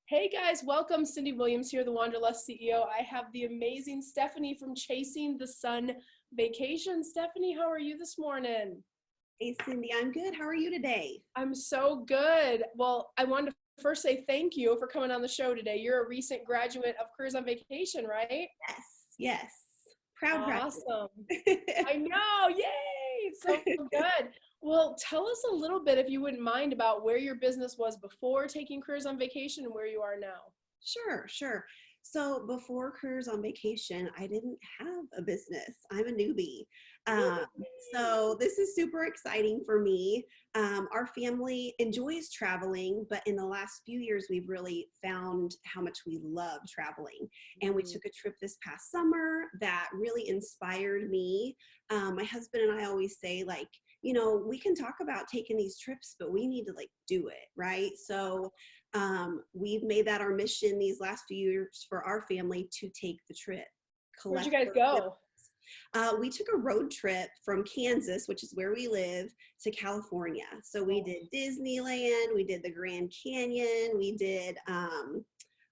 Hey guys, welcome. Cyndi Williams here, the Wanderlust CEO. I have the amazing Steffanie from Chasing the Sun Vacation. Steffanie, how are you this morning? Hey Cindy, I'm good. How are you today? I'm so good. Well, I wanted to first say thank you for coming on the show today. You're a recent graduate of Careers on Vacation, right? Yes, yes. Proud Awesome. graduate. I know. Yay. So good. Well, tell us a little bit, if you wouldn't mind, about where your business was before taking Careers on Vacation and where you are now. Sure, sure. So before Careers on Vacation, I didn't have a business. I'm a newbie. Um, so this is super exciting for me. Our family enjoys traveling, but in the last few years, we've really found how much we love traveling. And we took a trip this past summer that really inspired me. My husband and I always say, like, we can talk about taking these trips, but we need to like do it, right? So we've made that our mission these last few years for our family to take the trip. Where'd you Collect guys go? we took a road trip from Kansas, which is where we live, to California. So we did Disneyland, we did the Grand Canyon, we did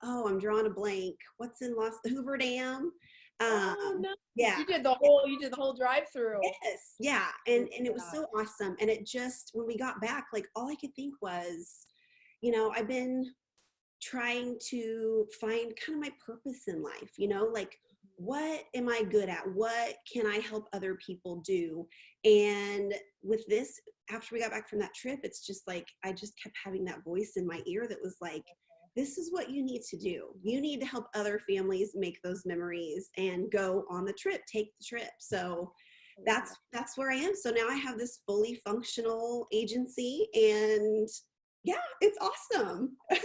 I'm drawing a blank. What's in the Hoover Dam? Oh, no. Yeah. You did the whole drive-through. Yes, yeah. And it was Yeah. so awesome. And it just, when we got back, like all I could think was, I've been trying to find kind of my purpose in life, like what am I good at? What can I help other people do? And with this, after we got back from that trip, it's just like I just kept having that voice in my ear that was like, this is what you need to do. You need to help other families make those memories and go on the trip, take the trip. So that's where I am. So now I have this fully functional agency, and yeah, it's awesome. That's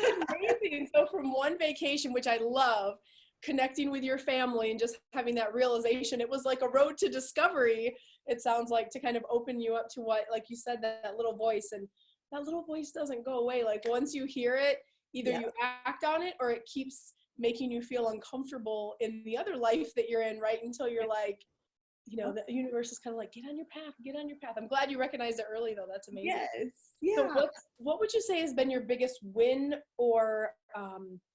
amazing. So from one vacation, which I love, connecting with your family and just having that realization, it was like a road to discovery, it sounds like, to kind of open you up to what, like you said, that little voice. And that little voice doesn't go away. Like once you hear it, either Yeah. you act on it or it keeps making you feel uncomfortable in the other life that you're in, right? Until you're like, the universe is kind of like, get on your path, get on your path. I'm glad you recognized it early though. That's amazing. Yes. So Yeah. what would you say has been your biggest win or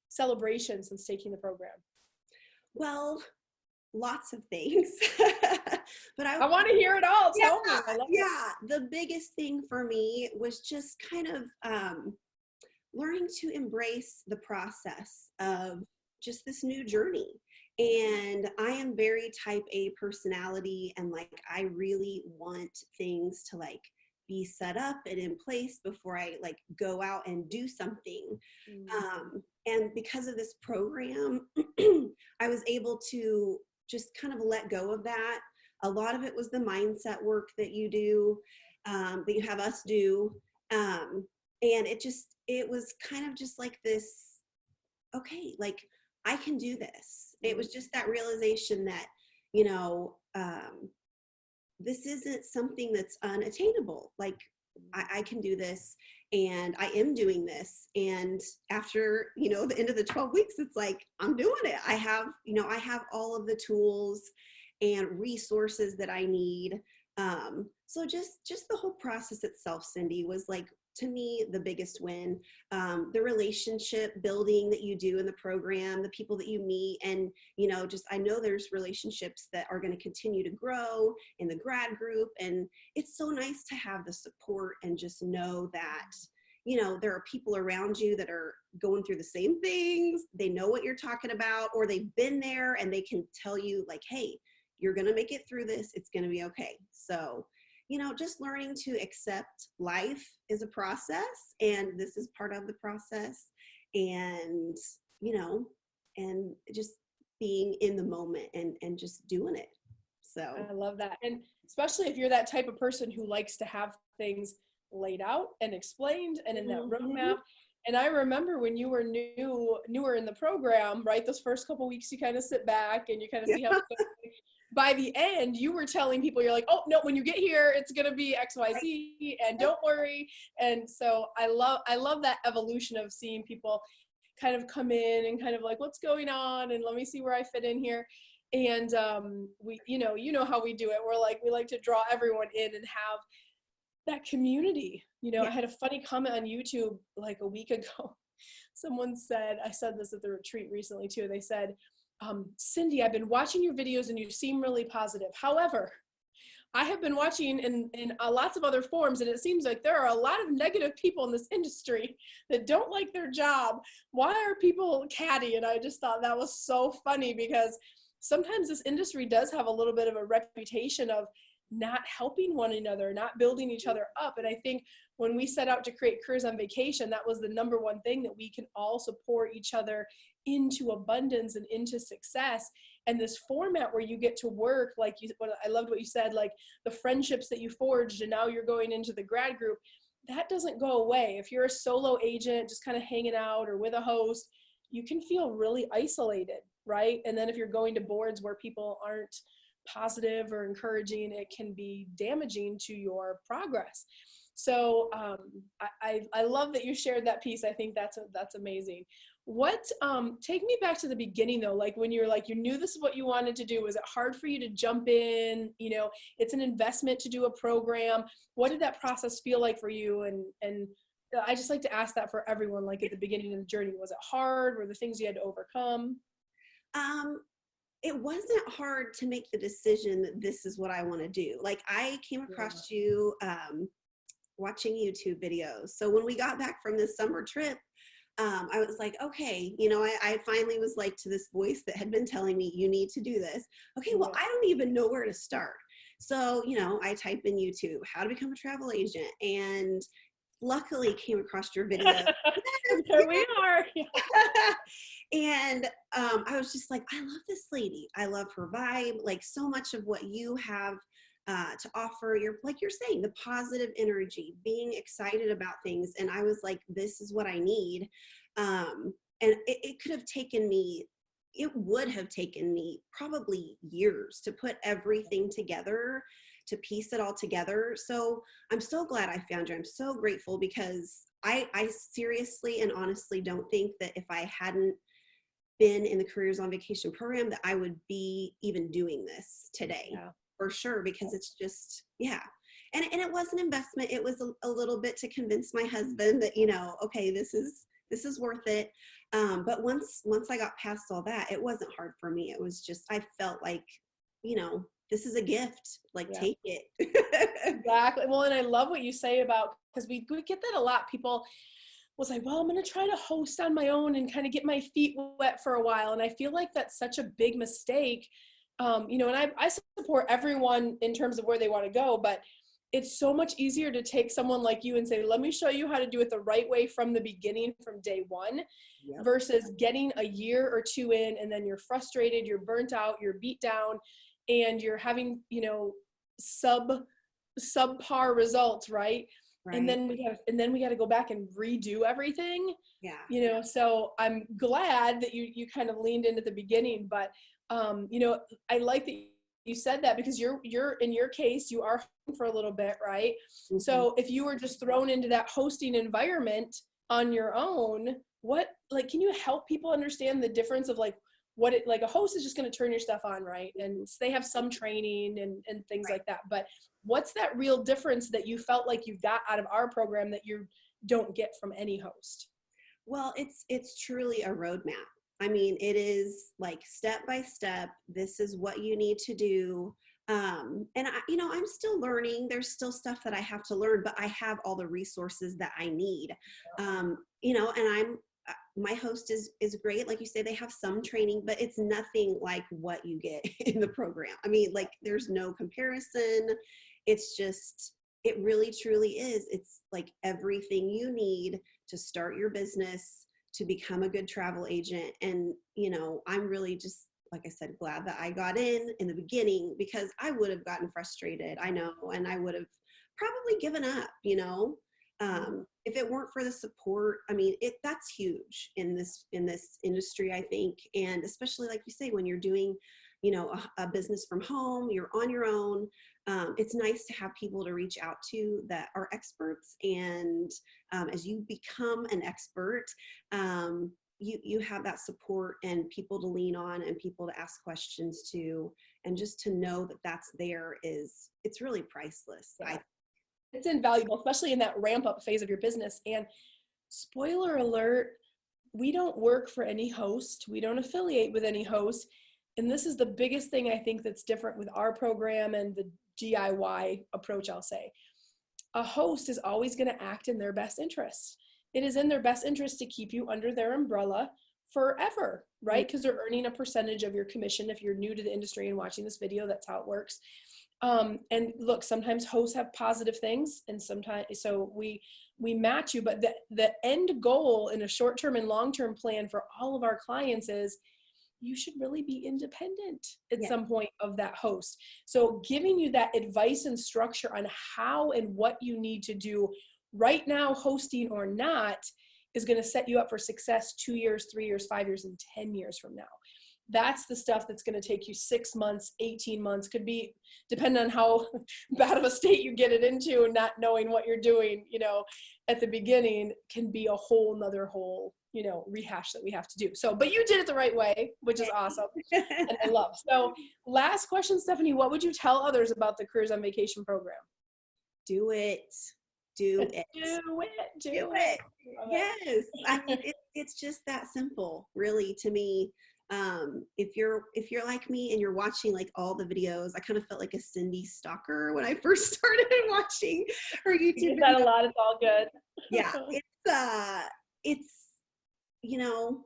celebration since taking the program? Well, lots of things. But I want to hear it all. yeah, Tell me. I love it. yeah. The biggest thing for me was just kind of learning to embrace the process of just this new journey. And I am very type A personality, and like I really want things to like be set up and in place before I like go out and do something. And because of this program, I was able to just kind of let go of that. A lot of it was the mindset work that you do, that you have us do. And it was kind of just like this, okay, like I can do this. It was just that realization that, you know, this isn't something that's unattainable. Like I can do this, and I am doing this. And after, the end of the 12 weeks, it's like, I'm doing it. I have all of the tools and resources that I need. So just the whole process itself, Cyndi, was like, to me, the biggest win. The relationship building that you do in the program, the people that you meet, and I know there's relationships that are going to continue to grow in the grad group, and it's so nice to have the support and just know that there are people around you that are going through the same things. They know what you're talking about, or they've been there, and they can tell you like, hey, you're going to make it through this. It's going to be okay. So just learning to accept life is a process, and this is part of the process, and, and just being in the moment and just doing it. So I love that. And especially if you're that type of person who likes to have things laid out and explained and in that roadmap. And I remember when you were newer in the program, right? Those first couple of weeks, you kind of sit back and you kind of see how it's going. By the end, you were telling people, you're like, oh no, when you get here, it's gonna be XYZ, and don't worry. And so I love that evolution of seeing people kind of come in and kind of like, what's going on, and let me see where I fit in here. And we, how we do it. We like to draw everyone in and have that community. I had a funny comment on YouTube like a week ago. Someone said, I said this at the retreat recently too, they said, Cyndi, I've been watching your videos and you seem really positive. However, I have been watching in lots of other forums, and it seems like there are a lot of negative people in this industry that don't like their job. Why are people catty? And I just thought that was so funny, because sometimes this industry does have a little bit of a reputation of not helping one another, not building each other up. And I think when we set out to create Careers on Vacation, that was the number one thing, that we can all support each other into abundance and into success. And this format where you get to work, like I loved what you said, like the friendships that you forged, and now you're going into the grad group, that doesn't go away. If you're a solo agent, just kind of hanging out or with a host, you can feel really isolated, right? And then if you're going to boards where people aren't positive or encouraging, it can be damaging to your progress. So I love that you shared that piece. I think that's amazing. What, take me back to the beginning though, like when you're like, you knew this is what you wanted to do. Was it hard for you to jump in? You know, it's an investment to do a program. What did that process feel like for you? And I just like to ask that for everyone, like at the beginning of the journey. Was it hard? Were there things you had to overcome? It wasn't hard to make the decision that this is what I want to do. Like I came across you watching YouTube videos. So when we got back from this summer trip, I was like, okay, you know, I finally was like to this voice that had been telling me, you need to do this. Okay, well, I don't even know where to start. So, you know, I type in YouTube, how to become a travel agent, and luckily came across your video. There we are. And I was just like, I love this lady. I love her vibe. Like so much of what you have to offer, like you're saying, the positive energy, being excited about things. And I was like, this is what I need. And it could have taken me, it would have taken me probably years to put everything together, to piece it all together. So I'm so glad I found you. I'm so grateful, because I seriously and honestly don't think that if I hadn't been in the Careers on Vacation program that I would be even doing this today. Yeah. For sure, because it's just, yeah. And it was an investment. It was a little bit to convince my husband that, you know, okay, this is worth it. But once I got past all that, it wasn't hard for me. It was just, I felt like, you know, this is a gift, like take it. Exactly. Well, and I love what you say about, because we get that a lot. People was like, well, I'm going to try to host on my own and kind of get my feet wet for a while. And I feel like that's such a big mistake. You know, and I support everyone in terms of where they want to go, but it's so much easier to take someone like you and say, let me show you how to do it the right way from the beginning, from day one, versus getting a year or two in, and then you're frustrated, you're burnt out, you're beat down, and you're having, you know, subpar results, right? And then we got to go back and redo everything. Yeah. You know, so I'm glad that you kind of leaned in at the beginning, but you know, I like that you said that, because you're in your case, you are home for a little bit, right? Mm-hmm. So if you were just thrown into that hosting environment on your own, what, like, can you help people understand the difference of like what it, like a host is just going to turn your stuff on, right? And they have some training and things like that, but what's that real difference that you felt like you got out of our program that you don't get from any host? Well, it's truly a roadmap. I mean, it is like step by step, this is what you need to do. And I, you know, I'm still learning. There's still stuff that I have to learn, but I have all the resources that I need. You know, and my host is great. Like you say, they have some training, but it's nothing like what you get in the program. I mean, like there's no comparison. It's just, it really truly is. It's like everything you need to start your business, to become a good travel agent. And, you know, I'm really just, like I said, glad that I got in the beginning, because I would have gotten frustrated, I know, and I would have probably given up, you know, if it weren't for the support. I mean, that's huge in this industry, I think. And especially like you say, when you're doing, you know, a business from home, you're on your own. It's nice to have people to reach out to that are experts. And as you become an expert, you have that support and people to lean on and people to ask questions to, and just to know that that's there it's really priceless. Yeah. It's invaluable, especially in that ramp up phase of your business. And spoiler alert, we don't work for any host. We don't affiliate with any host. And this is the biggest thing I think that's different with our program and the DIY approach, I'll say. A host is always going to act in their best interest. It is in their best interest to keep you under their umbrella forever, right? Because they're earning a percentage of your commission. If you're new to the industry and watching this video, that's how it works. And look, sometimes hosts have positive things, and sometimes, so we match you, but the end goal in a short-term and long-term plan for all of our clients is you should really be independent at some point of that host. So giving you that advice and structure on how and what you need to do right now, hosting or not, is going to set you up for success 2 years, 3 years, 5 years, and 10 years from now. That's the stuff that's going to take you 6 months, 18 months, could be, depending on how bad of a state you get it into and not knowing what you're doing, you know, at the beginning, can be a whole nother you know, rehash that we have to do. So, but you did it the right way, which is awesome. And I love. So last question, Steffanie, what would you tell others about the Careers on Vacation program? Do it. Do it. Do it. Do it. Yes. I mean, it's just that simple, really, to me. If you're like me and you're watching like all the videos, I kind of felt like a Cyndi stalker when I first started watching her YouTube. You did that a lot. It's all good. Yeah. It's, you know,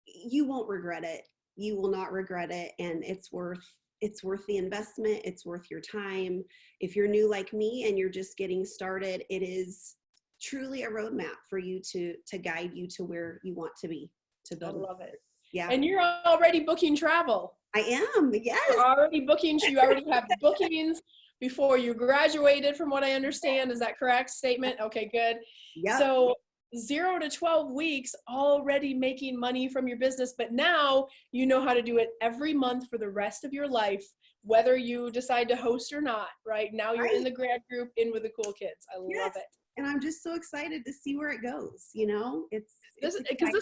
you won't regret it. You will not regret it. And it's worth the investment. It's worth your time. If you're new like me and you're just getting started, it is truly a roadmap for you to guide you to where you want to be, to build. I love it. Yeah. And you're already booking travel. I am. Yes. You're already booking. You already have bookings before you graduated, from what I understand. Is that correct statement? Okay, good. Yeah. So 0 to 12 weeks already making money from your business, but now you know how to do it every month for the rest of your life, whether you decide to host or not, right? Now you're in the grad group, in with the cool kids. I love it. And I'm just so excited to see where it goes. You know, because this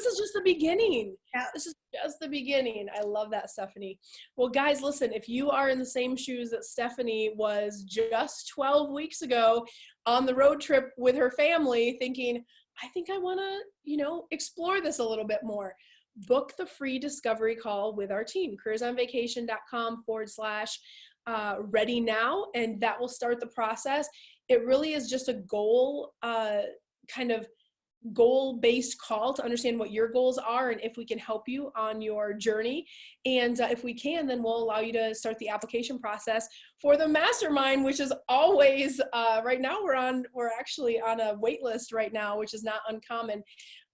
is just the beginning. Yeah. This is just the beginning. I love that, Steffanie. Well, guys, listen, if you are in the same shoes that Steffanie was just 12 weeks ago on the road trip with her family, thinking, I think I want to, you know, explore this a little bit more, book the free discovery call with our team, careersonvacation.com/ready now. And that will start the process. It really is just a goal-based call to understand what your goals are and if we can help you on your journey. And if we can, then we'll allow you to start the application process for the mastermind, which is always, right now we're actually on a wait list right now, which is not uncommon.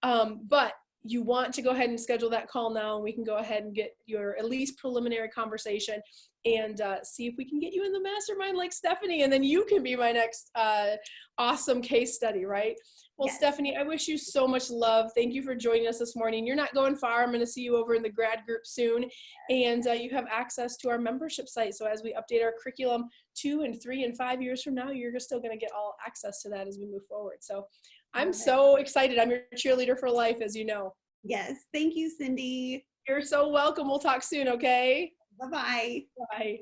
But you want to go ahead and schedule that call now, and we can go ahead and get your at least preliminary conversation and see if we can get you in the mastermind like Steffanie, and then you can be my next awesome case study, right? Well, yes. Steffanie, I wish you so much love. Thank you for joining us this morning. You're not going far. I'm going to see you over in the grad group soon, and you have access to our membership site. So as we update our curriculum 2 and 3 and 5 years from now, you're still going to get all access to that as we move forward. So I'm so excited. I'm your cheerleader for life, as you know. Yes. Thank you, Cyndi. You're so welcome. We'll talk soon, okay? Bye-bye. Bye.